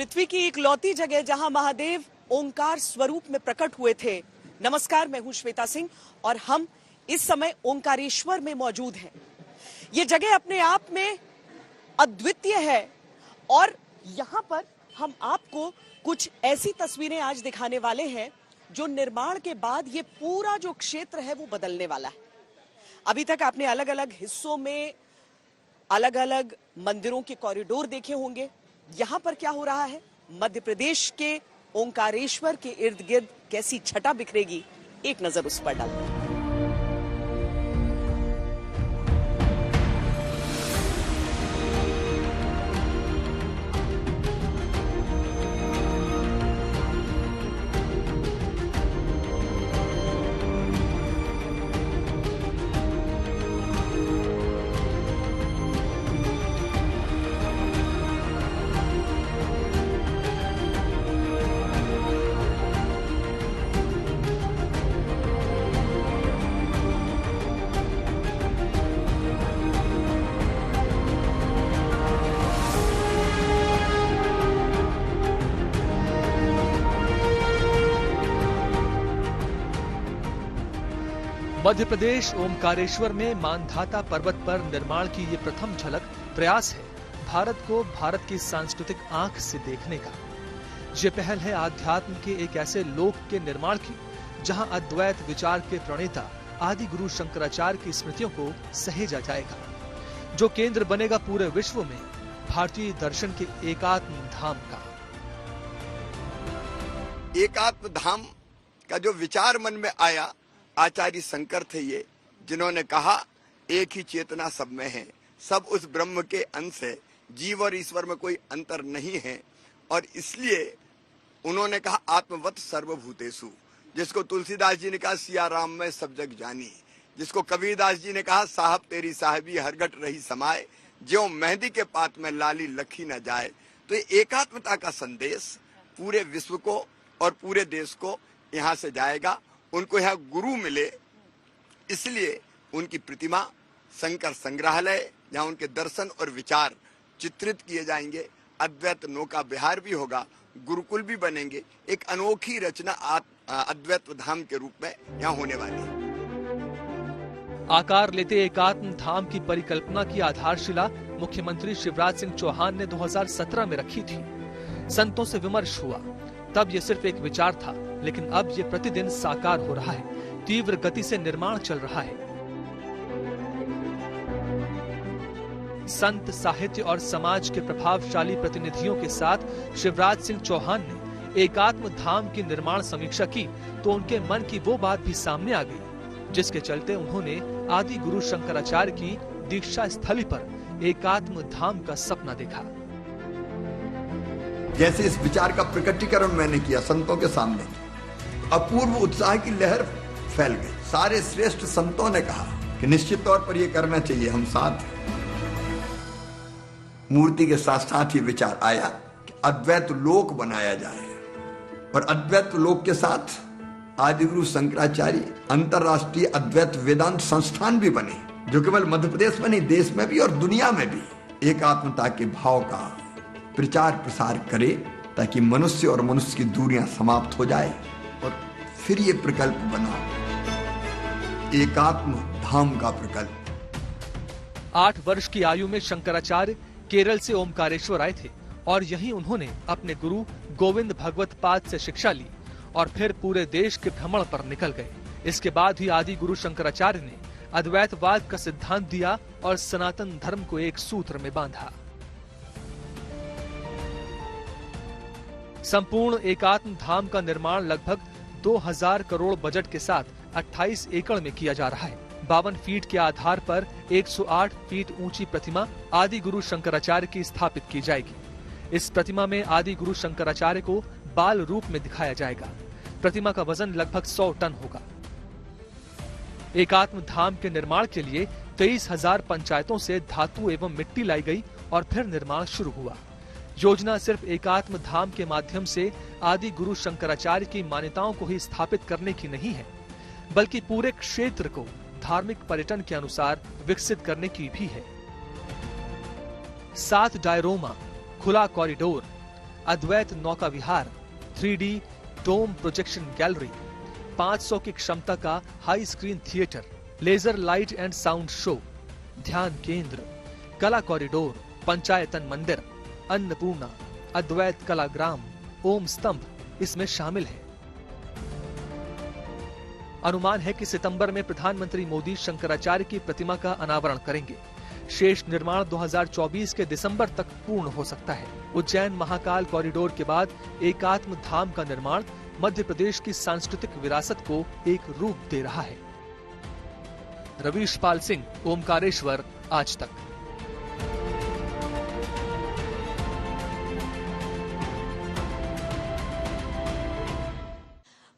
पृथ्वी की इकलौती जगह जहां महादेव ओंकार स्वरूप में प्रकट हुए थे। नमस्कार, मैं हूं श्वेता सिंह और हम इस समय ओंकारेश्वर में मौजूद हैं। ये जगह अपने आप में अद्वितीय है और यहां पर हम आपको कुछ ऐसी तस्वीरें आज दिखाने वाले हैं जो निर्माण के बाद ये पूरा जो क्षेत्र है वो बदलने वाला है। अभी तक आपने अलग अलग हिस्सों में अलग अलग मंदिरों के कॉरिडोर देखे होंगे। यहां पर क्या हो रहा है, मध्य प्रदेश के ओंकारेश्वर के इर्द गिर्द कैसी छटा बिखरेगी, एक नजर उस पर डालते हैं। मध्य प्रदेश ओमकारेश्वर में मानधाता पर्वत पर निर्माण की ये प्रथम झलक प्रयास है भारत को भारत की सांस्कृतिक आंख से देखने का। ये पहल है आध्यात्म के एक ऐसे लोक के निर्माण की जहां अद्वैत विचार के प्रणेता आदि गुरु शंकराचार्य की स्मृतियों को सहेजा जाएगा, जो केंद्र बनेगा पूरे विश्व में भारतीय दर्शन के एकात्म धाम का। एकात्म धाम का जो विचार मन में आया, आचार्य शंकर थे ये, जिन्होंने कहा एक ही चेतना सब में है, सब उस ब्रह्म के अंश है, जीव और ईश्वर में कोई अंतर नहीं है। और इसलिए उन्होंने कहा आत्मवत सर्वभूतेषु, जिसको तुलसीदास जी ने कहा सिया राम में सब जग जानी, जिसको कबीरदास जी ने कहा साहब तेरी साहिबी हरगट रही समाए, ज्यों मेहंदी के पात में लाली लखी न जाए। तो ये एकात्मता का संदेश पूरे विश्व को और पूरे देश को यहाँ से जाएगा। उनको यहाँ गुरु मिले, इसलिए उनकी प्रतिमा शंकर संग्रहालय, जहाँ उनके दर्शन और विचार चित्रित किए जाएंगे, अद्वैत नौका विहार भी होगा, गुरुकुल भी बनेंगे। एक अनोखी रचना अद्वैत धाम के रूप में यहाँ होने वाली है। आकार लेते एकात्म धाम की परिकल्पना की आधारशिला मुख्यमंत्री शिवराज सिंह चौहान ने 2017 में रखी थी। संतों से विमर्श हुआ, तब ये सिर्फ एक विचार था, लेकिन अब ये प्रतिदिन साकार हो रहा है। तीव्र गति से निर्माण चल रहा है। संत, साहित्य और समाज के प्रभावशाली प्रतिनिधियों के साथ शिवराज सिंह चौहान ने एकात्म धाम की निर्माण समीक्षा की तो उनके मन की वो बात भी सामने आ गई, जिसके चलते उन्होंने आदि गुरु शंकराचार्य की दीक्षा स्थली पर एकात्म धाम का सपना देखा। जैसे इस विचार का प्रकटीकरण मैंने किया संतों के सामने, अपूर्व उत्साह की लहर फैल गई। सारे श्रेष्ठ संतों ने कहा कि निश्चित तौर पर यह करना चाहिए। हम साथ मूर्ति के साथ साथ ही विचार आया कि अद्वैत लोक बनाया जाए और अद्वैत लोक के साथ आदिगुरु शंकराचार्य अंतरराष्ट्रीय अद्वैत वेदांत संस्थान भी बने, जो केवल मध्य प्रदेश में नहीं, देश में भी और दुनिया में भी एकात्मता के भाव का प्रचार प्रसार करे, ताकि मनुष्य और मनुष्य की दूरियां समाप्त हो जाए। और फिर ये प्रकल्प बना एकात्म धाम का प्रकल्प। 8 वर्ष की आयु में शंकराचार्य केरल से ओमकारेश्वर आए थे और यहीं उन्होंने अपने गुरु गोविंद भगवत पाद से शिक्षा ली और फिर पूरे देश के भ्रमण पर निकल गए। इसके बाद ही आदि गुरु शंकराचार्य ने अद्वैतवाद का सिद्धांत दिया और सनातन धर्म को एक सूत्र में बांधा। संपूर्ण एकात्म धाम का निर्माण लगभग 2000 करोड़ बजट के साथ 28 एकड़ में किया जा रहा है। 52 फीट के आधार पर 108 फीट ऊंची प्रतिमा आदि गुरु शंकराचार्य की स्थापित की जाएगी। इस प्रतिमा में आदि गुरु शंकराचार्य को बाल रूप में दिखाया जाएगा। प्रतिमा का वजन लगभग 100 टन होगा। एकात्म धाम के निर्माण के लिए 23,000 पंचायतों से धातु एवं मिट्टी लाई गई और फिर निर्माण शुरू हुआ। योजना सिर्फ एकात्म धाम के माध्यम से आदि गुरु शंकराचार्य की मान्यताओं को ही स्थापित करने की नहीं है, बल्कि पूरे क्षेत्र को धार्मिक पर्यटन के अनुसार विकसित करने की भी है। 7 डायरोमा, खुला कॉरिडोर, अद्वैत नौका विहार, 3D डोम प्रोजेक्शन गैलरी, 500 की क्षमता का high screen theatre, laser light and sound show, ध्यान केंद्र, कला कॉरिडोर, पंचायतन मंदिर, अन्नपूर्णा, अद्वैत कलाग्राम, ओम स्तंभ इसमें शामिल है। अनुमान है कि सितंबर में प्रधानमंत्री मोदी शंकराचार्य की प्रतिमा का अनावरण करेंगे। शेष निर्माण 2024 के दिसंबर तक पूर्ण हो सकता है। उज्जैन महाकाल कॉरिडोर के बाद एकात्म धाम का निर्माण मध्य प्रदेश की सांस्कृतिक विरासत को एक रूप दे रहा है। रवीश पाल सिंह, ओमकारेश्वर, आज तक।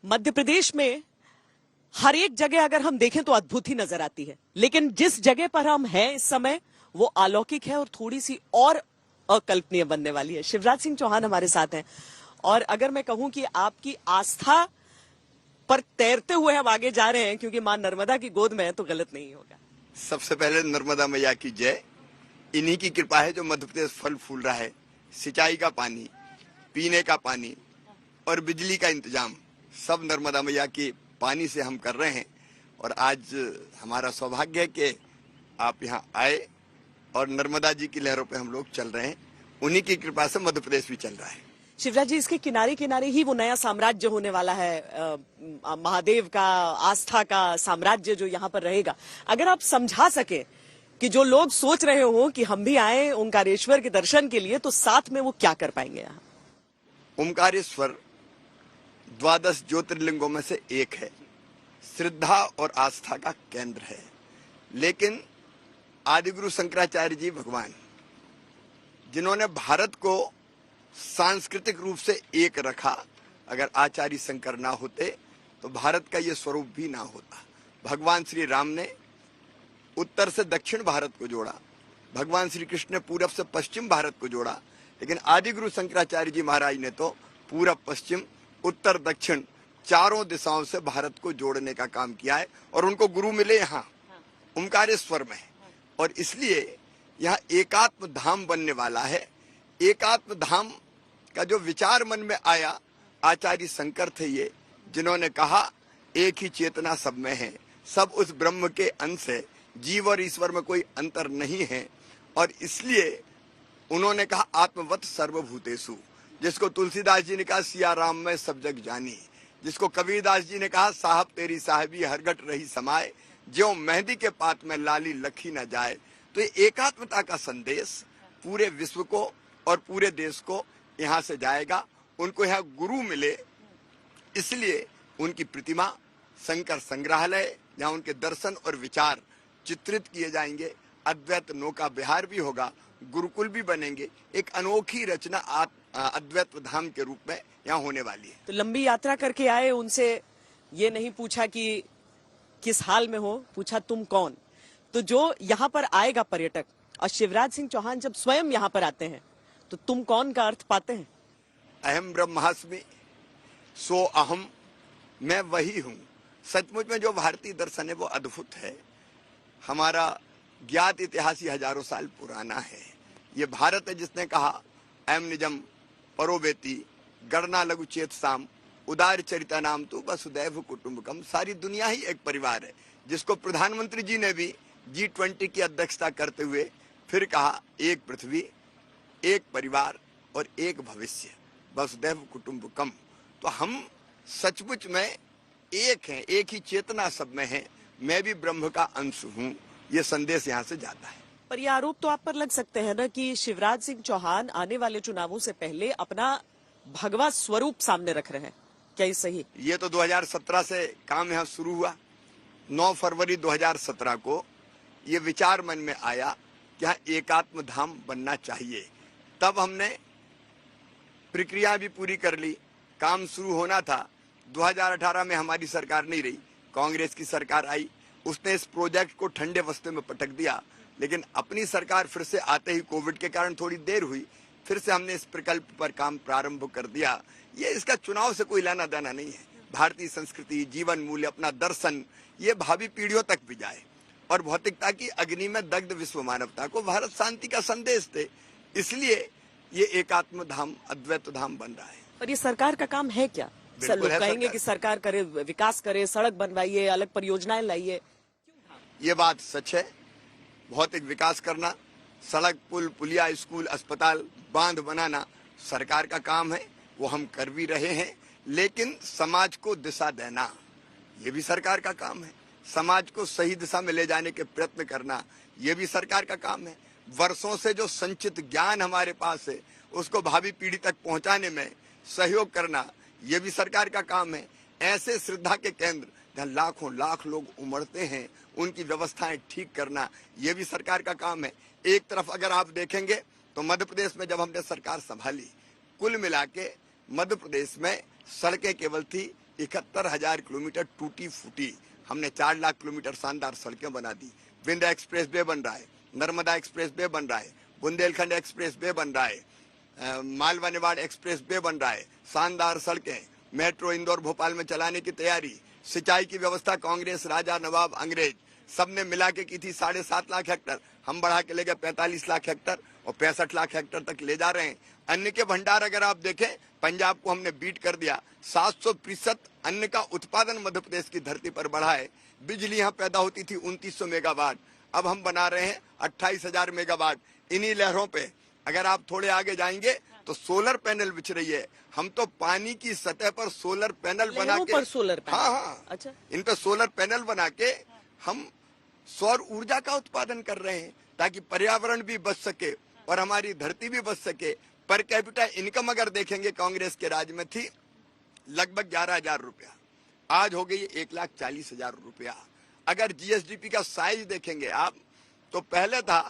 मध्य प्रदेश में हर एक जगह अगर हम देखें तो अद्भुत ही नजर आती है, लेकिन जिस जगह पर हम हैं इस समय वो अलौकिक है और थोड़ी सी और अकल्पनीय बनने वाली है। शिवराज सिंह चौहान हमारे साथ हैं और अगर मैं कहूं कि आपकी आस्था पर तैरते हुए हम आगे जा रहे हैं क्योंकि मां नर्मदा की गोद में है तो गलत नहीं होगा। सबसे पहले नर्मदा मैया की जय। इन्हीं की कृपा है जो मध्य प्रदेश फल फूल रहा है। सिंचाई का पानी, पीने का पानी और बिजली का इंतजाम सब नर्मदा मैया की पानी से हम कर रहे हैं। और आज हमारा सौभाग्य है कि आप यहाँ आए और नर्मदा जी की लहरों पे हम लोग चल रहे हैं। उन्हीं की कृपा से मध्य प्रदेश भी चल रहा है। शिवराज जी, इसके किनारे किनारे ही वो नया साम्राज्य होने वाला है, महादेव का, आस्था का साम्राज्य जो यहाँ पर रहेगा। अगर आप समझा सके कि जो लोग सोच रहे हो कि हम भी आए ओंकारेश्वर के दर्शन के लिए, तो साथ में वो क्या कर पाएंगे यहाँ? ओंकारेश्वर 12 ज्योतिर्लिंगों में से एक है, श्रद्धा और आस्था का केंद्र है। लेकिन आदिगुरु शंकराचार्य जी भगवान, जिन्होंने भारत को सांस्कृतिक रूप से एक रखा, अगर आचार्य शंकर ना होते तो भारत का ये स्वरूप भी ना होता। भगवान श्री राम ने उत्तर से दक्षिण भारत को जोड़ा, भगवान श्री कृष्ण ने पूरब से पश्चिम भारत को जोड़ा, लेकिन आदिगुरु शंकराचार्य जी महाराज ने तो पूरब, पश्चिम, उत्तर, दक्षिण चारों दिशाओं से भारत को जोड़ने का काम किया है। और उनको गुरु मिले यहाँ ओंकारेश्वर में, और इसलिए यहाँ एकात्म धाम बनने वाला है। एकात्म धाम का जो विचार मन में आया, आचार्य शंकर थे ये, जिन्होंने कहा एक ही चेतना सब में है, सब उस ब्रह्म के अंश है, जीव और ईश्वर में कोई अंतर नहीं है। और इसलिए उन्होंने कहा आत्मवत सर्वभूतेषु, जिसको तुलसीदास जी ने कहा सिया राम में सब जग जानी, जिसको कबीरदास जी ने कहा साहब तेरी साहिबी हरगट रही समाए, ज्यों मेहंदी के पात में लाली लखी न जाए। तो ये एकात्मता का संदेश पूरे विश्व को और पूरे देश को यहाँ से जाएगा। उनको यहाँ गुरु मिले, इसलिए उनकी प्रतिमा, शंकर संग्रहालय, जहाँ उनके दर्शन और विचार चित्रित किए जाएंगे, अद्वैत नौका विहार भी होगा, गुरुकुल भी बनेंगे। एक अनोखी रचना अद्वैत धाम के रूप में यहाँ होने वाली है। तो लंबी यात्रा करके आए, उनसे ये नहीं पूछा कि किस हाल में हो, पूछा तुम कौन। तो जो यहाँ पर आएगा पर्यटक, और शिवराज सिंह चौहान जब स्वयं यहाँ पर आते हैं तो तुम कौन का अर्थ पाते हैं? अहम ब्रह्मास्मि सो अहम, मैं वही हूँ। सचमुच में जो भारतीय दर्शन है वो अद्भुत है। हमारा ज्ञात इतिहास ही हजारों साल पुराना है। ये भारत है जिसने कहा अयम निजम परोवेति गणना लघु चेत साम उदार चरिता नाम तू वसुदैव कुटुंबकम। सारी दुनिया ही एक परिवार है, जिसको प्रधानमंत्री जी ने भी G20 की अध्यक्षता करते हुए फिर कहा एक पृथ्वी, एक परिवार और एक भविष्य, वसुदैव कुटुंबकम। तो हम सचमुच में एक हैं, एक ही चेतना सब में है। मैं भी ब्रह्म का अंश हूँ, ये संदेश यहाँ से जाता है। पर यह आरोप तो आप पर लग सकते हैं ना कि शिवराज सिंह चौहान आने वाले चुनावों से पहले अपना भगवा स्वरूप सामने रख रहे हैं, क्या ये सही? ये तो 2017 से काम यहाँ शुरू हुआ। 9 फरवरी 2017 को ये विचार मन में आया कि यहाँ एकात्म धाम बनना चाहिए। तब हमने प्रक्रिया भी पूरी कर ली, काम शुरू होना था। 2018 में हमारी सरकार नहीं रही, कांग्रेस की सरकार आई, उसने इस प्रोजेक्ट को ठंडे बस्ते में पटक दिया। लेकिन अपनी सरकार फिर से आते ही कोविड के कारण थोड़ी देर हुई, फिर से हमने इस प्रकल्प पर काम प्रारंभ कर दिया। ये इसका चुनाव से कोई लेना देना नहीं है। भारतीय संस्कृति, जीवन मूल्य, अपना दर्शन, ये भावी पीढ़ियों तक भी जाए। और भौतिकता की अग्नि में दग्ध विश्व मानवता को भारत शांति का संदेश दे। इसलिए ये एकात्म धाम, अद्वैत धाम बन रहा है। पर ये सरकार का काम है क्या? सर, लोग है कहेंगे सरकार। कि सरकार करे, विकास करे, सड़क बनवाइए, अलग परियोजनाएं लाइए। ये बात सच है। भौतिक विकास करना, सड़क, पुल, पुलिया, स्कूल, अस्पताल, बांध बनाना सरकार का काम है, वो हम कर भी रहे हैं। लेकिन समाज को दिशा देना ये भी सरकार का काम है। समाज को सही दिशा में ले जाने के प्रयत्न करना ये भी सरकार का काम है। वर्षों से जो संचित ज्ञान हमारे पास है उसको भावी पीढ़ी तक पहुंचाने में सहयोग करना ये भी सरकार का काम है। ऐसे श्रद्धा के केंद्र जहाँ लाखों लाख लोग उमड़ते हैं उनकी व्यवस्थाएं ठीक करना ये भी सरकार का काम है। एक तरफ अगर आप देखेंगे तो मध्य प्रदेश में जब हमने सरकार संभाली, कुल मिला के मध्य प्रदेश में सड़कें केवल थी 71,000 किलोमीटर टूटी फूटी। हमने 4 लाख किलोमीटर शानदार सड़कें बना दी। विंध्य एक्सप्रेस वे बन रहा है, नर्मदा एक्सप्रेस वे बन रहा है, बुंदेलखंड एक्सप्रेस वे बन रहा है, मालवा निवाड़ एक्सप्रेस वे बन रहा है, शानदार सड़कें, मेट्रो इंदौर भोपाल में चलाने की तैयारी। सिंचाई की व्यवस्था कांग्रेस, राजा, नवाब, अंग्रेज सबने मिला के की थी 7.5 लाख हेक्टर, हम बढ़ा के ले गए 45 लाख हेक्टर और 65 लाख हेक्टर तक ले जा रहे हैं। अन्न के भंडार अगर आप देखें, पंजाब को हमने बीट कर दिया। 700% अन्न का उत्पादन मध्य प्रदेश की धरती पर बढ़ा है। बिजली यहाँ पैदा होती थी 2900 मेगावाट, अब हम बना रहे हैं 28,000 मेगावाट। इन्हीं लहरों पे अगर आप थोड़े आगे जाएंगे तो सोलर पैनल बिछ रही है। हम तो पानी की सतह पर सोलर पैनल बना के, सोलर पैनल, हाँ, अच्छा, इन पे सोलर पैनल बना के हम सौर ऊर्जा का उत्पादन कर रहे हैं ताकि पर्यावरण भी बच सके और हमारी धरती भी बच सके। पर कैपिटा इनकम अगर देखेंगे कांग्रेस के राज में थी लगभग 11,000 रुपया, आज हो गई 1,40,000 रुपया। अगर जीएसडीपी का साइज देखेंगे आप तो पहले था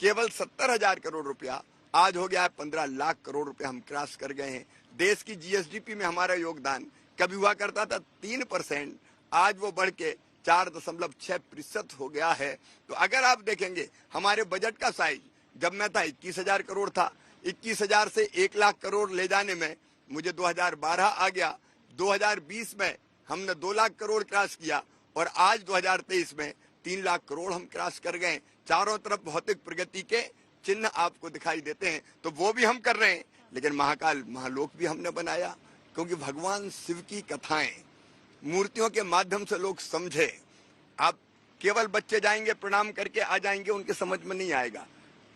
केवल 70,000 करोड़ रुपया, आज हो गया है 15 लाख करोड़ रुपया, हम क्रॉस कर गए हैं। देश की जीएसडीपी में हमारा योगदान कभी हुआ करता था 3%, आज वो बढ़ के 4.6% हो गया है। तो अगर आप देखेंगे हमारे बजट का साइज जब मैं था 21,000 करोड़ था, 21,000 से 1 लाख करोड़ ले जाने में मुझे 2012 आ गया। 2020 में हमने 2 लाख करोड़ क्रॉस किया और आज 2023 में 3 लाख करोड़ हम क्रॉस कर गए। चारों तरफ भौतिक प्रगति के चिन्ह आपको दिखाई देते हैं, तो वो भी हम कर रहे हैं। लेकिन महाकाल महालोक भी हमने बनाया, क्योंकि भगवान शिव की कथाएं मूर्तियों के माध्यम से लोग समझे। आप केवल बच्चे जाएंगे प्रणाम करके आ जाएंगे, उनके समझ में नहीं आएगा,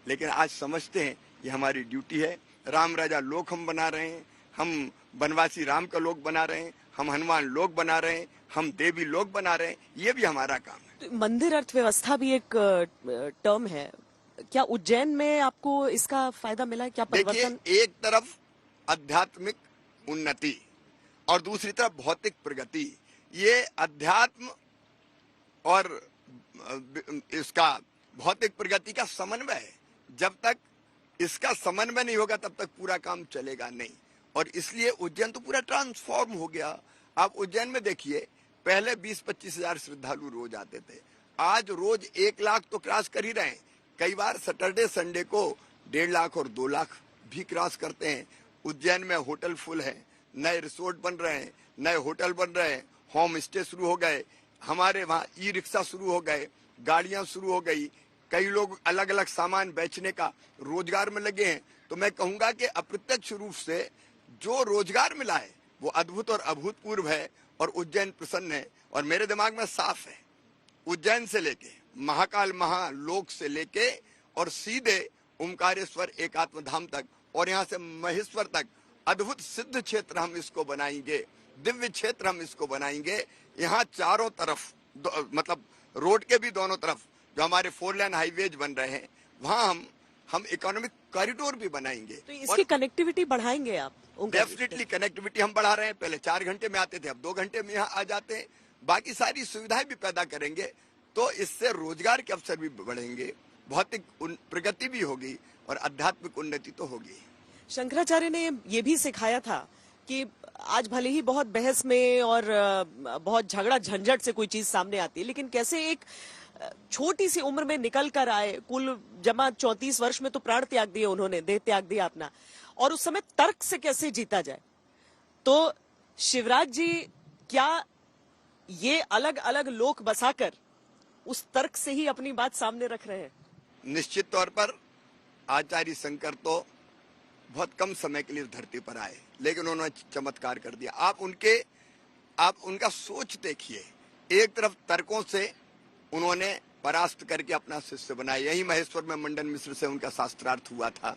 लेकिन आज समझते हैं ये हमारी ड्यूटी है। राम राजा लोक हम बना रहे हैं, हम बनवासी राम का लोक बना रहे हैं, हम हनुमान लोक बना रहे हैं, हम देवी लोक बना रहे हैं, ये भी हमारा काम है। तो मंदिर अर्थव्यवस्था भी एक टर्म है, क्या उज्जैन में आपको इसका फायदा मिला? क्या परिवर्तन? देखिए, एक तरफ आध्यात्मिक उन्नति और दूसरी तरफ भौतिक प्रगति, ये अध्यात्म और इसका भौतिक प्रगति का समन्वय है। जब तक इसका समन्वय नहीं होगा तब तक पूरा काम चलेगा नहीं, और इसलिए उज्जैन तो पूरा ट्रांसफॉर्म हो गया। आप उज्जैन में देखिए, पहले 20-25 हजार श्रद्धालु रोज आते थे, आज रोज 1 लाख तो क्रॉस कर ही रहे हैं। कई बार सैटरडे संडे को 1.5 लाख और 2 लाख भी क्रॉस करते हैं। उज्जैन में होटल फुल है, नए रिसोर्ट बन रहे हैं, नए होटल बन रहे हैं, होम स्टे शुरू हो गए, हमारे वहाँ ई रिक्शा शुरू हो गए, गाड़ियां शुरू हो गई, कई लोग अलग अलग सामान बेचने का रोजगार में लगे हैं। तो मैं कहूंगा कि अप्रत्यक्ष रूप से जो रोजगार मिला है वो अद्भुत और अभूतपूर्व है, और उज्जैन प्रसन्न है। और मेरे दिमाग में साफ है, उज्जैन से लेके महाकाल महालोक से लेके और सीधे ओमकारेश्वर एकात्म धाम तक और यहाँ से महेश्वर तक अद्भुत सिद्ध क्षेत्र हम इसको बनाएंगे, दिव्य क्षेत्र हम इसको बनाएंगे। यहाँ चारों तरफ मतलब रोड के भी दोनों तरफ जो हमारे 4 लेन हाईवेज बन रहे हैं, वहाँ हम इकोनॉमिक कॉरिडोर भी बनाएंगे। तो इसकी कनेक्टिविटी बढ़ाएंगे आप? डेफिनेटली कनेक्टिविटी हम बढ़ा रहे हैं। पहले 4 घंटे में आते थे, अब 2 घंटे में यहाँ आ जाते हैं। बाकी सारी सुविधाएं भी पैदा करेंगे, तो इससे रोजगार के अवसर भी बढ़ेंगे, भौतिक प्रगति भी होगी और आध्यात्मिक उन्नति तो होगी। शंकराचार्य ने ये भी सिखाया था कि आज भले ही बहुत बहस में और बहुत झगड़ा झंझट से कोई चीज सामने आती है, लेकिन कैसे एक छोटी सी उम्र में निकल कर आए, कुल जमा 34 वर्ष में तो प्राण त्याग दिए उन्होंने, देह त्याग दिया अपना, और उस समय तर्क से कैसे जीता जाए। तो शिवराज जी क्या ये अलग अलग लोक बसाकर उस तर्क से ही अपनी बात सामने रख रहे हैं? निश्चित तौर पर आचार्य शंकर तो बहुत कम समय के लिए इस धरती पर आए, लेकिन उन्होंने चमत्कार कर दिया। आप उनका सोच देखिए। एक तरफ तर्कों से उन्होंने परास्त करके अपना शिष्य बनाया, यही महेश्वर में मंडन मिश्र से उनका शास्त्रार्थ हुआ था।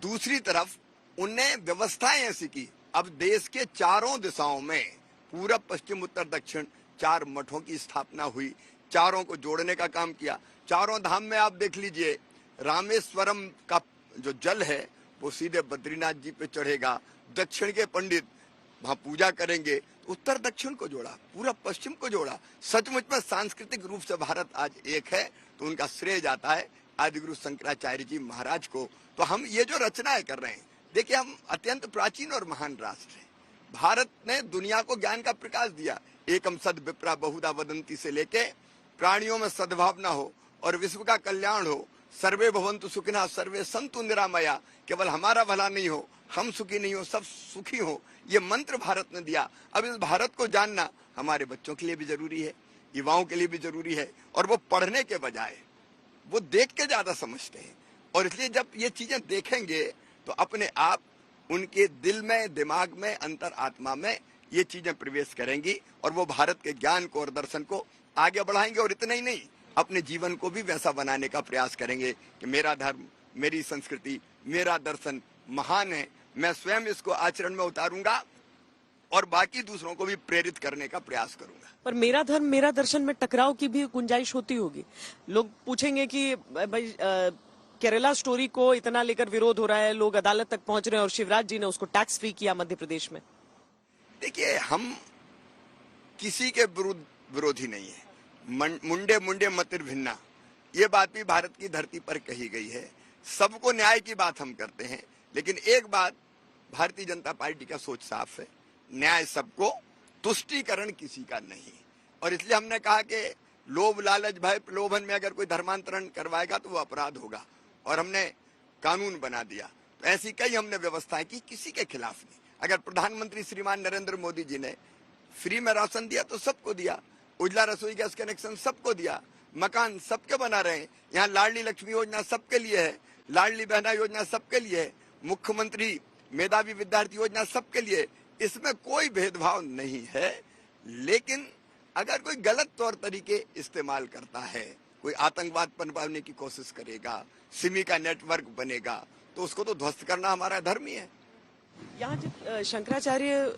दूसरी तरफ उनने व्यवस्थाएं ऐसी की, अब देश के चारों दिशाओं में पूरब पश्चिम उत्तर दक्षिण 4 मठों की स्थापना हुई, चारों को जोड़ने का काम किया। चारों धाम में आप देख लीजिए, रामेश्वरम का जो जल है वो सीधे बद्रीनाथ जी पे चढ़ेगा, दक्षिण के पंडित वहां पूजा करेंगे, उत्तर दक्षिण को जोड़ा, पूरब पश्चिम को जोड़ा। सचमुच में सांस्कृतिक रूप से भारत आज एक है, तो उनका श्रेय जाता है आदिगुरु शंकराचार्य जी महाराज को। तो हम ये जो रचनाएं कर रहे हैं, देखिए हम अत्यंत प्राचीन और महान राष्ट्र हैं। भारत ने दुनिया को ज्ञान का प्रकाश दिया। एकम सद विप्रा बहुधा वदंती से लेके प्राणियों में सद्भावना हो और विश्व का कल्याण हो, सर्वे भवन्तु सुखिनः सर्वे सन्तु निरामया, केवल हमारा भला नहीं हो, हम सुखी नहीं हो, सब सुखी हो, ये मंत्र भारत ने दिया। अब इस भारत को जानना हमारे बच्चों के लिए भी जरूरी है, युवाओं के लिए भी जरूरी है, और वो पढ़ने के बजाय वो देख के ज्यादा समझते हैं। और इसलिए जब ये चीजें देखेंगे तो अपने आप उनके दिल में, दिमाग में, अंतर आत्मा में ये चीजें प्रवेश करेंगी और वो भारत के ज्ञान को और दर्शन को आगे बढ़ाएंगे। और इतना ही नहीं, अपने जीवन को भी वैसा बनाने का प्रयास करेंगे कि मेरा धर्म, मेरी संस्कृति, मेरा दर्शन महान है, मैं स्वयं इसको आचरण में उतारूंगा और बाकी दूसरों को भी प्रेरित करने का प्रयास करूंगा। पर मेरा धर्म मेरा दर्शन में टकराव की भी गुंजाइश होती होगी। लोग पूछेंगे कि भाई केरला स्टोरी को इतना लेकर विरोध हो रहा है, लोग अदालत तक पहुंच रहे हैं और शिवराज जी ने उसको टैक्स फ्री किया मध्य प्रदेश में। देखिए, हम किसी के विरोधी नहीं है। मुंडे मुंडे मतिर भिन्ना, ये बात भी भारत की धरती पर कही गई है। सबको न्याय की बात हम करते हैं, लेकिन एक बात भारतीय जनता पार्टी का सोच साफ है, न्याय सबको, तुष्टीकरण किसी का नहीं। और इसलिए हमने कहा कि लोभ लालच भय प्रलोभन में अगर कोई धर्मांतरण करवाएगा तो वो अपराध होगा, और हमने कानून बना दिया। तो ऐसी कई हमने व्यवस्थाएं की, किसी के खिलाफ नहीं। अगर प्रधानमंत्री श्रीमान नरेंद्र मोदी जी ने फ्री में राशन दिया तो सबको दिया, उजला रसोई गैस कनेक्शन सबको दिया, मकान सबके बना रहे हैं, यहाँ लाडली लक्ष्मी योजना सबके लिए है, लाडली बहना योजना सबके लिए है, मुख्यमंत्री मेधावी विद्यार्थी योजना सबके लिए, इसमें कोई भेदभाव नहीं है। लेकिन अगर कोई गलत तौर तरीके इस्तेमाल करता है, कोई आतंकवाद पनपाने की कोशिश करेगा, सिमी का नेटवर्क बनेगा, तो उसको तो ध्वस्त करना हमारा धर्म ही है। यहाँ जब शंकराचार्य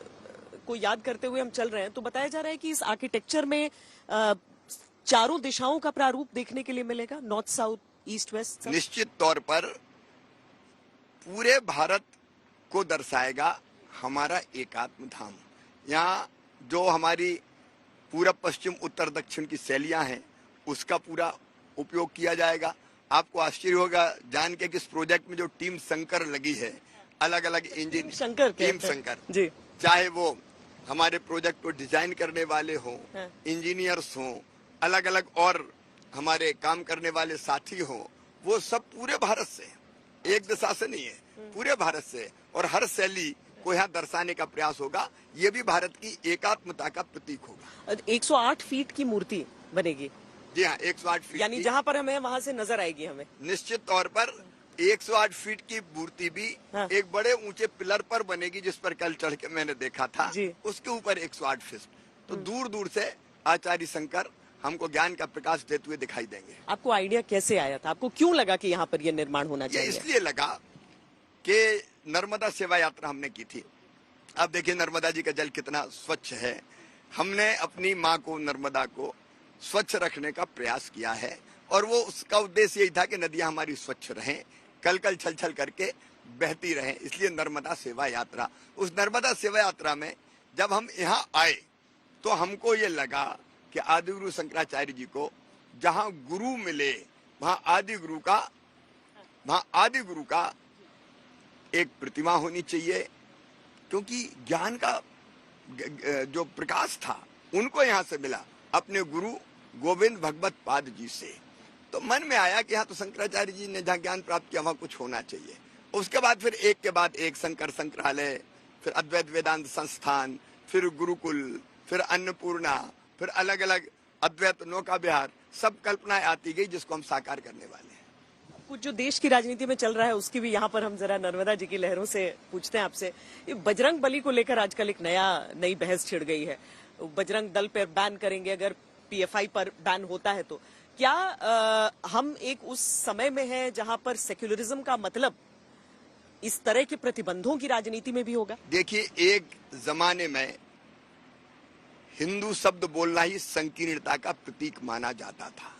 को याद करते हुए हम चल रहे हैं तो बताया जा रहा है कि इस आर्किटेक्चर में चारों दिशाओं का प्रारूप देखने के लिए मिलेगा, नॉर्थ साउथ ईस्ट वेस्ट। निश्चित तौर पर पूरे भारत को दर्शाएगा हमारा एकात्म धाम। यहाँ जो हमारी पूरब पश्चिम उत्तर दक्षिण की शैलियां हैं उसका पूरा उपयोग किया जाएगा। आपको आश्चर्य होगा जान के कि इस प्रोजेक्ट में जो टीम शंकर लगी है, अलग अलग इंजन टीम शंकर जी, चाहे वो हमारे प्रोजेक्ट को डिजाइन करने वाले हों, इंजीनियर्स हों, अलग अलग और हमारे काम करने वाले साथी हों, वो सब पूरे भारत से, एक दिशा से नहीं है, पूरे भारत से, और हर शैली को यहाँ दर्शाने का प्रयास होगा। ये भी भारत की एकात्मता का प्रतीक होगा। 108 फीट की मूर्ति बनेगी। जी हाँ, 108 फीट, यानी जहाँ पर हमें वहाँ से नजर आएगी हमें। निश्चित तौर पर 108 फीट की मूर्ति भी एक बड़े ऊंचे पिलर पर बनेगी, जिस पर कल चढ़ के मैंने देखा था, उसके ऊपर 108 फीट। तो दूर दूर से आचार्य शंकर हमको ज्ञान का प्रकाश देते हुए दिखाई देंगे। आपको आइडिया कैसे आया था? आपको क्यों लगा कि यहाँ पर यह निर्माण होना चाहिए? इसलिए लगा कि नर्मदा सेवा यात्रा हमने की थी। अब देखिए नर्मदा जी का जल कितना स्वच्छ है। हमने अपनी माँ को, नर्मदा को स्वच्छ रखने का प्रयास किया है, और वो उसका उद्देश्य यही था कि नदियां हमारी स्वच्छ रहें, कल कल छल छल करके बहती रहें। इसलिए नर्मदा सेवा यात्रा, उस नर्मदा सेवा यात्रा में जब हम यहाँ आए तो हमको ये लगा कि आदिगुरु शंकराचार्य जी को जहाँ गुरु मिले वहाँ आदिगुरु का एक प्रतिमा होनी चाहिए, क्योंकि ज्ञान का जो प्रकाश था उनको यहाँ से मिला, अपने गुरु गोविंद भगवत पाद जी से। तो मन में आया कि यहाँ तो शंकराचार्य जी ने जहाँ ज्ञान प्राप्त किया वहाँ कुछ होना चाहिए। उसके बाद फिर एक के बाद एक शंकर संग्रहालय, फिर अद्वैत वेदांत संस्थान, फिर गुरुकुल, फिर अन्नपूर्णा, फिर अलग अलग अद्वैत नौका विहार, सब कल्पनाएं आती गई जिसको हम साकार करने वाले हैं। कुछ जो देश की राजनीति में चल रहा है उसकी भी यहाँ पर हम जरा नर्मदा जी की लहरों से पूछते हैं आपसे। ये बजरंग बली को लेकर आजकल एक नई बहस छिड़ गई है। बजरंग दल पर बैन करेंगे, अगर पीएफआई पर बैन होता है तो क्या हम एक उस समय में हैं जहां पर सेक्युलरिज्म का मतलब इस तरह के प्रतिबंधों की राजनीति में भी होगा? देखिए, एक जमाने में हिंदू शब्द बोलना ही संकीर्णता का प्रतीक माना जाता था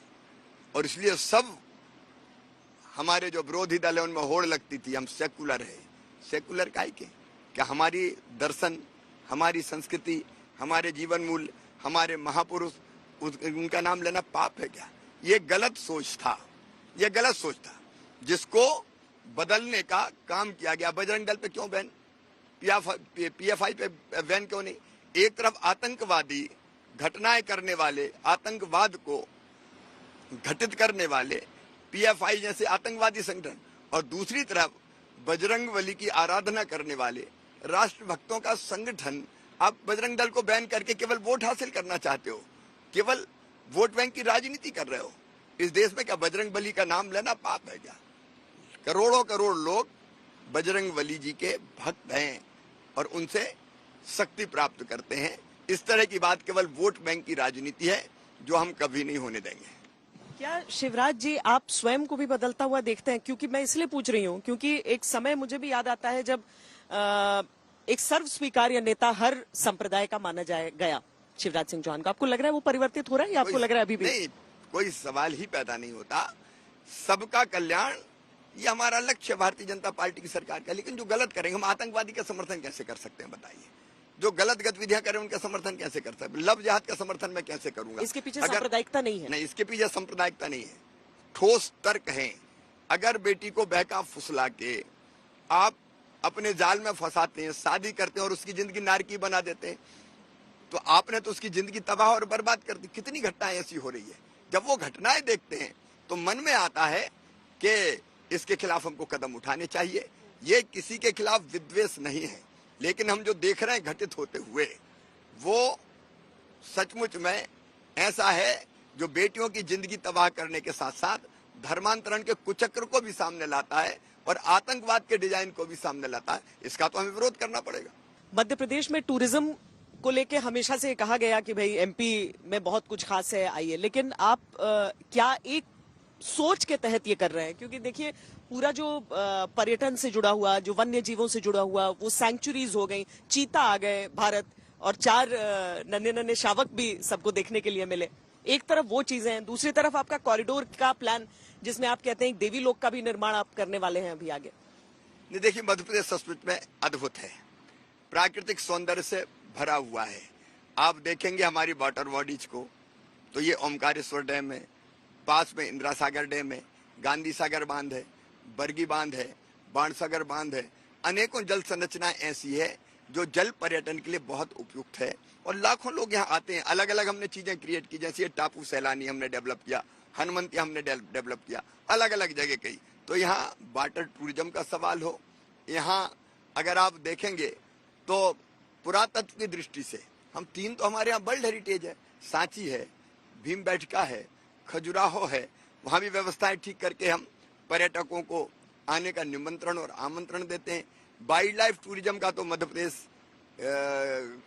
और इसलिए सब हमारे जो विरोधी दल है उनमें होड़ लगती थी, हम सेकुलर है। सेकुलर काहे के? क्या हमारी दर्शन, हमारी संस्कृति, हमारे जीवन मूल्य, हमारे महापुरुष, उनका नाम लेना पाप है क्या? ये गलत सोच था, ये गलत सोच था जिसको बदलने का काम किया गया। बजरंग दल पे क्यों बैन, पीएफआई पे बैन क्यों नहीं? एक तरफ आतंकवादी घटनाएं करने वाले, आतंकवाद को घटित करने वाले पीएफआई जैसे आतंकवादी संगठन, और दूसरी तरफ बजरंग बली की आराधना करने वाले राष्ट्रभक्तों का संगठन। आप बजरंग दल को बैन करके केवल वोट हासिल करना चाहते हो, केवल वोट बैंक की राजनीति कर रहे हो। इस देश में क्या बजरंग बली का नाम लेना पाप है क्या? करोड़ों करोड़ लोग बजरंग बली जी के भक्त हैं और उनसे शक्ति प्राप्त करते हैं। इस तरह की बात केवल वोट बैंक की राजनीति है जो हम कभी नहीं होने देंगे। क्या शिवराज जी आप स्वयं को भी बदलता हुआ देखते हैं? क्योंकि मैं इसलिए पूछ रही हूँ क्योंकि एक समय मुझे भी याद आता है जब एक सर्व स्वीकार्य नेता हर संप्रदाय का माना गया शिवराज सिंह चौहान का। आपको लग रहा है वो परिवर्तित हो रहा है या आपको लग रहा है अभी भी? नहीं, कोई सवाल ही पैदा नहीं होता। सबका कल्याण ये हमारा लक्ष्य है भारतीय जनता पार्टी की सरकार का। लेकिन जो गलत करेंगे, हम आतंकवादी का समर्थन कैसे कर सकते हैं बताइए? जो गलत गतिविधियां करें उनका समर्थन कैसे कर सकते हैं? लव जिहाद का समर्थन मैं कैसे करूंगा? इसके पीछे सांप्रदायिकता नहीं है। नहीं, इसके पीछे सांप्रदायिकता नहीं है, ठोस तर्क है। अगर बेटी को बहका फुसला के आप अपने जाल में फंसाते हैं, शादी करते हैं और उसकी जिंदगी नारकी बना देते हैं, तो आपने तो उसकी जिंदगी तबाह और बर्बाद कर दी। कितनी घटनाएं ऐसी हो रही है। जब वो घटनाएं देखते हैं तो मन में आता है कि इसके खिलाफ हमको कदम उठाने चाहिए। ये किसी के खिलाफ विद्वेष नहीं है, लेकिन हम जो देख रहे हैं घटित होते हुए, वो सचमुच में ऐसा है जो बेटियों की जिंदगी तबाह करने के साथ साथ धर्मांतरण के कुचक्र को भी सामने लाता है और आतंकवाद के डिजाइन को भी सामने लाता है। इसका तो हमें विरोध करना पड़ेगा। मध्य प्रदेश में टूरिज्म को लेके हमेशा से कहा गया कि भाई एमपी में बहुत कुछ खास है, आइए। लेकिन आप क्या एक सोच के तहत ये कर रहे हैं? क्योंकि देखिए पूरा जो पर्यटन से जुड़ा हुआ, जो वन्य जीवों से जुड़ा हुआ, वो सैंक्चुरीज हो गई, चीता आ गए भारत और 4 नन्हे नन्हे शावक भी सबको देखने के लिए मिले। एक तरफ वो चीजें हैं, दूसरी तरफ आपका कॉरिडोर का प्लान जिसमें आप कहते हैं देवी लोक का भी निर्माण आप करने वाले हैं अभी आगे। देखिए, मध्य प्रदेश सचमुच में अद्भुत है, प्राकृतिक सौंदर्य से भरा हुआ है। आप देखेंगे हमारी वाटर बॉडीज को, तो ये ओमकारेश्वर डैम है, पास में इंदिरा सागर डैम है, गांधी सागर बांध है, बरगी बांध है, बाणसागर बांध है। अनेकों जल संरचनाएं ऐसी है जो जल पर्यटन के लिए बहुत उपयुक्त है और लाखों लोग यहाँ आते हैं। अलग अलग हमने चीजें क्रिएट की, जैसे ये टापू सैलानी हमने डेवलप किया, हनुमंतिया हमने डेवलप किया, अलग अलग जगह कई। तो यहाँ वाटर टूरिज्म का सवाल हो, यहाँ अगर आप देखेंगे तो पुरातत्व की दृष्टि से हम 3 तो हमारे यहाँ वर्ल्ड हेरिटेज है, सांची है, भीमबेटका है, खजुराहो है। वहाँ भी व्यवस्थाएं ठीक करके हम पर्यटकों को आने का निमंत्रण और आमंत्रण देते हैं। वाइल्ड लाइफ टूरिज्म का तो मध्य प्रदेश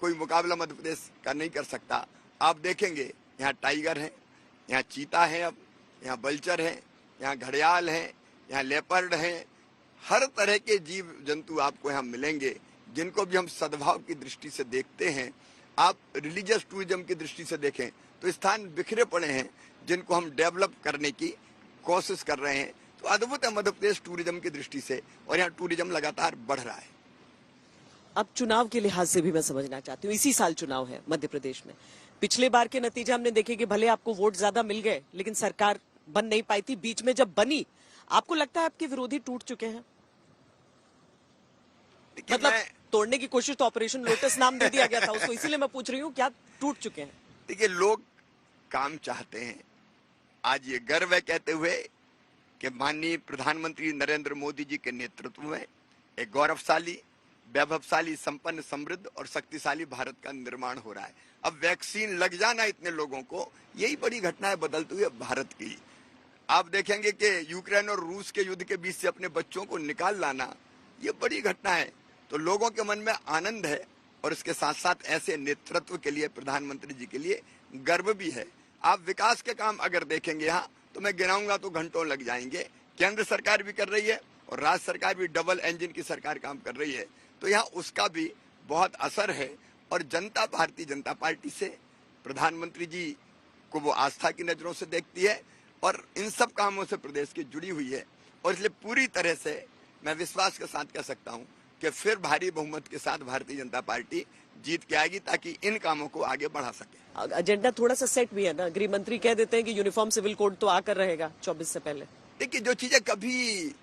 कोई मुकाबला मध्य प्रदेश का नहीं कर सकता। आप देखेंगे यहाँ टाइगर है, यहाँ चीता है, अब यहाँ बल्चर है, यहाँ घड़ियाल है, यहाँ लेपर्ड है। हर तरह के जीव जंतु आपको यहाँ मिलेंगे जिनको भी हम सद्भाव की दृष्टि से देखते हैं। आप रिलीजियस टूरिज्म की दृष्टि से देखें तो स्थान बिखरे पड़े हैं जिनको हम डेवलप करने की कोशिश कर रहे हैं। तो अद्भुत है मध्य प्रदेश टूरिज्म की दृष्टि से, और यहाँ टूरिज्म लगातार बढ़ रहा है। अब चुनाव के लिहाज से भी मैं समझना चाहती हूँ, इसी साल चुनाव है मध्य प्रदेश में। पिछले बार के नतीजे हमने देखे कि भले आपको वोट ज्यादा मिल गए लेकिन सरकार बन नहीं पाई थी। बीच में जब बनी, आपको लगता है आपके विरोधी टूट चुके हैं? मतलब तोड़ने की कोशिश तो ऑपरेशन लोटस नाम दे दिया गया था उसको, इसीलिए मैं पूछ रही हूँ क्या टूट चुके हैं? देखिए, लोग काम चाहते हैं। आज ये गर्व है कहते हुए कि माननीय प्रधानमंत्री नरेंद्र मोदी जी के नेतृत्व में एक गौरवशाली, वैभवशाली, संपन्न, समृद्ध और शक्तिशाली भारत का निर्माण हो रहा है। अब वैक्सीन लग जाना इतने लोगों को, यही बड़ी घटना है बदलते हुए भारत की। आप देखेंगे कि यूक्रेन और रूस के युद्ध के बीच से अपने बच्चों को निकाल लाना, ये बड़ी घटना है। तो लोगों के मन में आनंद है और इसके साथ साथ ऐसे नेतृत्व के लिए, प्रधानमंत्री जी के लिए गर्व भी है। आप विकास के काम अगर देखेंगे यहाँ, तो मैं गिनाऊंगा तो घंटों लग जाएंगे। केंद्र सरकार भी कर रही है और राज्य सरकार भी डबल इंजन की सरकार काम कर रही है, तो यहाँ उसका भी बहुत असर है। और जनता भारतीय जनता पार्टी से, प्रधानमंत्री जी को वो आस्था की नजरों से देखती है और इन सब कामों से प्रदेश की जुड़ी हुई है। और इसलिए पूरी तरह से मैं विश्वास के साथ कह सकता हूँ कि फिर भारी बहुमत के साथ भारतीय जनता पार्टी जीत के आएगी, ताकि इन कामों को आगे बढ़ा सके। एजेंडा थोड़ा सा सेट भी है ना, गृह मंत्री कह देते हैं कि यूनिफॉर्म सिविल कोड तो आकर रहेगा 24 से पहले। देखिए, जो चीजें कभी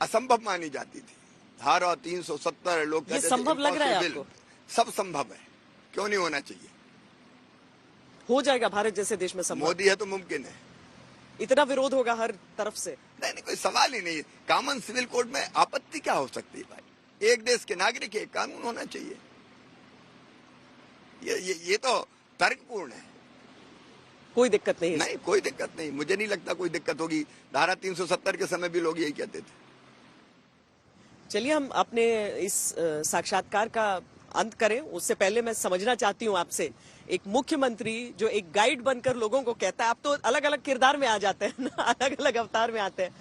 असंभव मानी जाती थी, धारा 370 लोग ये संभव लग रहा है आपको? सब संभव है, क्यों नहीं होना चाहिए? हो जाएगा भारत जैसे देश में संभव। मोदी है तो मुमकिन है। इतना विरोध होगा हर तरफ से? नहीं, कोई सवाल ही नहीं। कॉमन सिविल कोड में आपत्ति क्या हो सकती है भाई? एक देश के नागरिक, एक कानून होना चाहिए। ये तो तर्कपूर्ण है। कोई दिक्कत नहीं है? नहीं, कोई दिक्कत नहीं, मुझे नहीं लगता कोई दिक्कत होगी। धारा 370 के समय भी लोग यही कहते थे। चलिए, हम अपने इस साक्षात्कार का अंत करें। उससे पहले मैं समझना चाहती हूं आपसे, एक मुख्यमंत्री जो एक गाइड बनकर लोगों को कहता है, आप तो अलग अलग किरदार में आ जाते हैं ना, अलग अलग अवतार में आते हैं,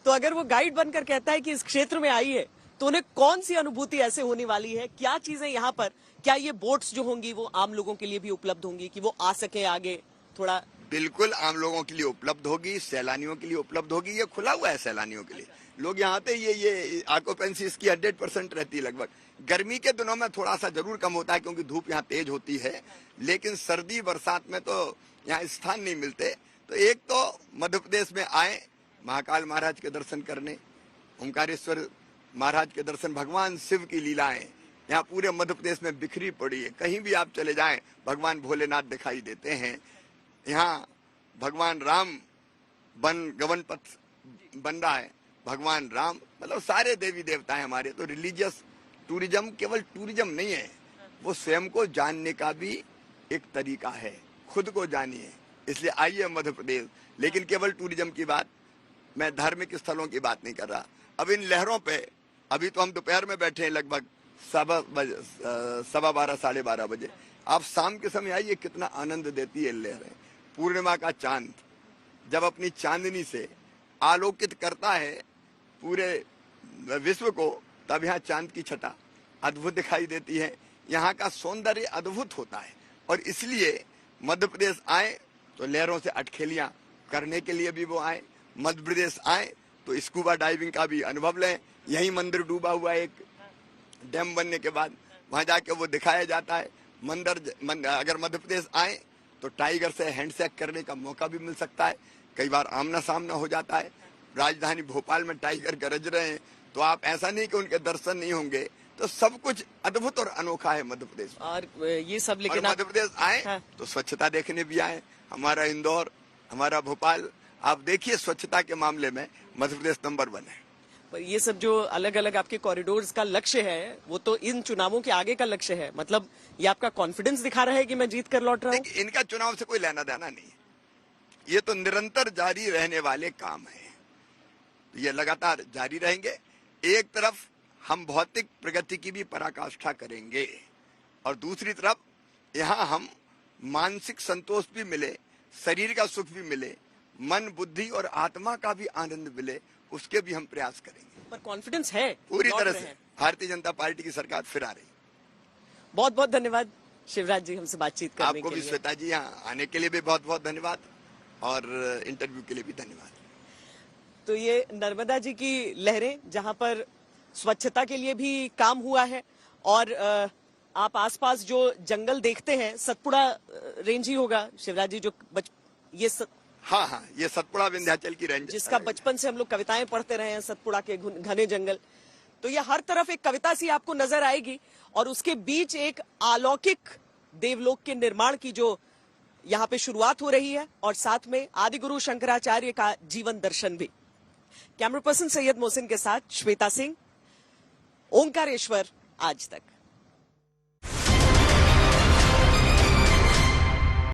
तो अगर वो गाइड बनकर कहता है कि इस क्षेत्र में आइए, तो उन्हें कौन सी अनुभूति ऐसे होने वाली है? क्या चीजें यहाँ पर, क्या ये बोट्स जो होंगी वो आम लोगों के लिए भी उपलब्ध होंगी कि वो आ सके आगे थोड़ा? बिल्कुल आम लोगों के लिए उपलब्ध होगी, सैलानियों के लिए उपलब्ध होगी। ये खुला हुआ है सैलानियों के लिए। लोग यहाँ आते, ये ऑक्यूपेंसी इसकी 100% रहती है लगभग। गर्मी के दिनों में थोड़ा सा जरूर कम होता है क्योंकि धूप यहाँ तेज होती है, लेकिन सर्दी बरसात में तो यहाँ स्थान नहीं मिलते। तो एक तो मध्य प्रदेश में आए महाकाल महाराज के दर्शन करने, ओंकारेश्वर महाराज के दर्शन, भगवान शिव की लीलाएं यहाँ पूरे मध्य प्रदेश में बिखरी पड़ी है। कहीं भी आप चले जाएं भगवान भोलेनाथ दिखाई देते हैं। यहाँ भगवान राम गवन पथ बन रहा है, भगवान राम, मतलब सारे देवी देवता है हमारे। तो रिलीजियस टूरिज्म केवल टूरिज्म नहीं है, वो स्वयं को जानने का भी एक तरीका है। खुद को जानिए, इसलिए आइए मध्य प्रदेश। लेकिन केवल टूरिज्म की बात, मैं धार्मिक स्थलों की बात नहीं कर रहा। अब इन लहरों पे, अभी तो हम दोपहर में बैठे हैं लगभग 12:15 साढ़े 12 बजे। आप शाम के समय आइए, कितना आनंद देती है लहरें। पूर्णिमा का चांद जब अपनी चांदनी से आलोकित करता है पूरे विश्व को, तब यहाँ चांद की छटा अद्भुत दिखाई देती है। यहाँ का सौंदर्य अद्भुत होता है और इसलिए मध्य प्रदेश आए तो लहरों से अटखेलियां करने के लिए भी वो आए। मध्य प्रदेश आए तो स्कूबा डाइविंग का भी अनुभव लें। यही मंदिर डूबा हुआ है, एक डैम बनने के बाद वहां जाके वो दिखाया जाता है। अगर मध्य प्रदेश आए तो टाइगर से हैंडशेक करने का मौका भी मिल सकता है। कई बार आमना सामना हो जाता है। राजधानी भोपाल में टाइगर गरज रहे हैं, तो आप ऐसा नहीं कि उनके दर्शन नहीं होंगे। तो सब कुछ अद्भुत और अनोखा है मध्य प्रदेश में। और ये सब, लेकिन मध्य प्रदेश आए हाँ। तो स्वच्छता देखने भी आए। हमारा इंदौर, हमारा भोपाल, आप देखिए स्वच्छता के मामले में मध्य प्रदेश नंबर 1 है। पर ये सब जो अलग अलग आपके कॉरिडोर्स का लक्ष्य है, वो तो इन चुनावों के आगे का लक्ष्य है। मतलब ये आपका कॉन्फिडेंस दिखा रहा है कि मैं जीत कर लौट रहा हूँ? इनका चुनाव से कोई लेना देना नहीं है, ये तो निरंतर जारी रहने वाले काम है। तो ये लगातार जारी रहेंगे। एक तरफ हम भौतिक प्रगति की भी पराकाष्ठा करेंगे और दूसरी तरफ यहाँ हम मानसिक संतोष भी मिले, शरीर का सुख भी मिले, मन बुद्धि और आत्मा का भी आनंद मिले, उसके भी हम प्रयास करेंगे। पर कॉन्फिडेंस है पूरी तरह से। भारतीय जनता पार्टी की सरकार फिर आ रही। बहुत बहुत धन्यवाद शिवराज जी हमसे बातचीत करने आपको के भी लिए। श्वेता जी यहाँ आने के लिए भी बहुत बहुत धन्यवाद और इंटरव्यू के लिए भी धन्यवाद। तो ये नर्मदा जी की लहरें, जहां पर स्वच्छता के लिए भी काम हुआ है और आप आसपास जो जंगल देखते हैं, सतपुड़ा रेंज ही होगा शिवराज जी, जो हाँ, ये सतपुड़ा विंध्याचल की रेंज, जिसका बचपन से हम लोग कविताएं पढ़ते रहे हैं, सतपुड़ा के घने जंगल। तो ये हर तरफ एक कविता सी आपको नजर आएगी और उसके बीच एक अलौकिक देवलोक के निर्माण की जो यहाँ पे शुरुआत हो रही है और साथ में आदिगुरु शंकराचार्य का जीवन दर्शन भी। कैमरा पर्सन सैयद मोहसिन के साथ श्वेता सिंह, ओंकारेश्वर आज तक।